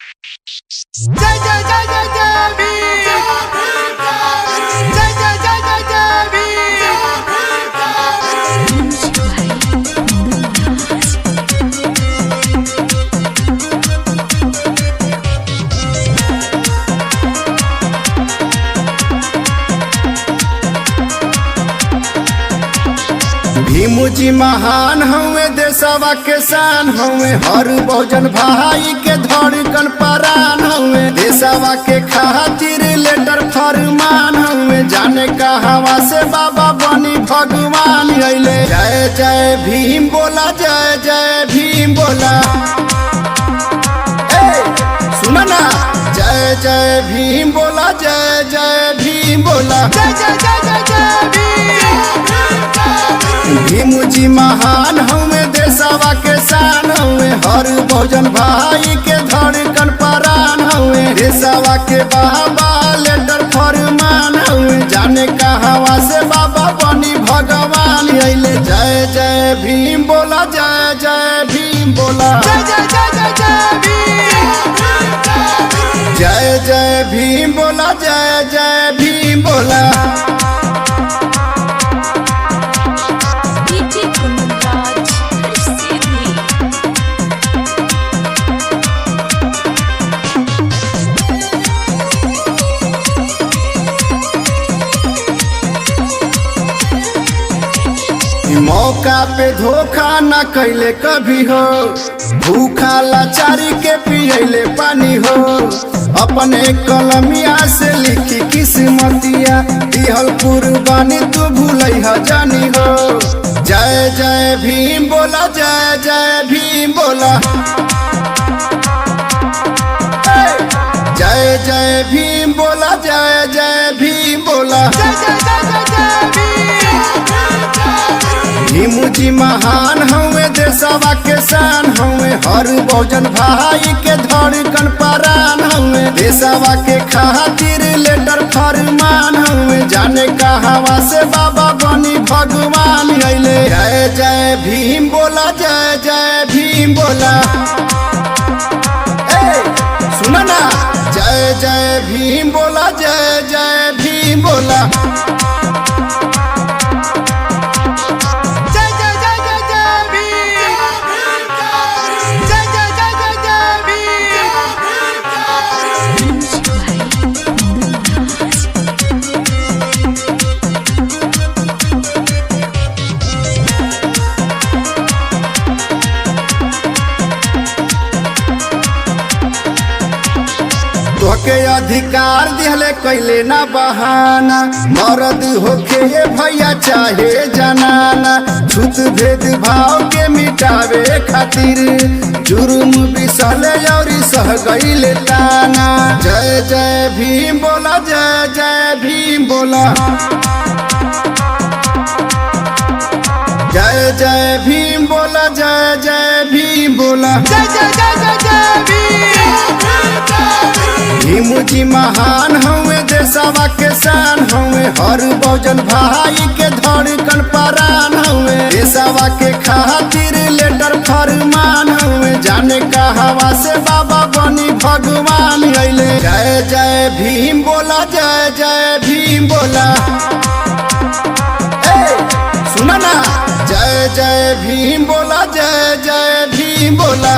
जय जय जय जय जय भीम, जय जय जय जय जय भीम। भीमू जी महान हवे देशवा के शान हवे, हर बहुजन भाई के धड़कन परान हवे। देशवा के खातिर लेटर फरमान हवे, जाने कहवा से बाबा बनी भगवान अइले। जय जय भीम बोला, जय जय भीम बोला। सुना ना, जय जय भीम बोला, जय जय भीम बोला। जय जय जय जय जय भीम। भीमू जी महान हवे देशवा के शान हवे, हर बहुजन भाई के धड़कन परान हवे। देशवा के बाबा लेटर फरमान हवे, जाने कहवा से बाबा बनी भगवान अइले। जय जय भीम बोला, जय जय भीम बोला। जय जय जय जय जय भीम, जय जय भीम बोला, जय जय भीम बोला। मौका पे धोखा न कैले कभी हो, भूखा लाचारी के पियले पानी हो। अपने कलमिया से लिखी किस्मतिया, दिहल कुर्बानी तू भूलैहा जानी हो। जय जय भीम बोला, जय जय भीम बोला। जय जय भीम बोला, जय जय भीम बोला। जय जय जय जय जय भीम। भीमू जी महान हवे देशवा के शान हवे, हर बहुजन भाई के धड़कन परान हवे। देशवा के खातिर लेटर फरमान हवे, जाने कहवा से बाबा बनी भगवान अइले। जय जय भीम बोला, जय जय भीम बोला। सुना ना, जय जय भीम बोला, जय जय भीम बोला। तोके अधिकार दिहले कैले ना बहाना, मर्द होके ये भैया चाहे जनाना। छूत भेद भाव के मिटावे खातिर, जुर्म बिसले और सह गइले ताना। जय जय भीम बोला, जय जय भीम बोला। जय जय भीम बोला, जय जय भीम बोला। जय जय जय जय जय भीम। भीमू जी महान हवे देशवा के शान हवे, हर बहुजन भाई के धड़कन परान हवे। देशवा के खातिर लेटर फरमान हवे, जाने कहवा से बाबा बनी भगवान अइले। जय जय भीम बोला, जय जय भीम बोला। सुना ना, जय जय भीम बोला, जय जय भीम बोला।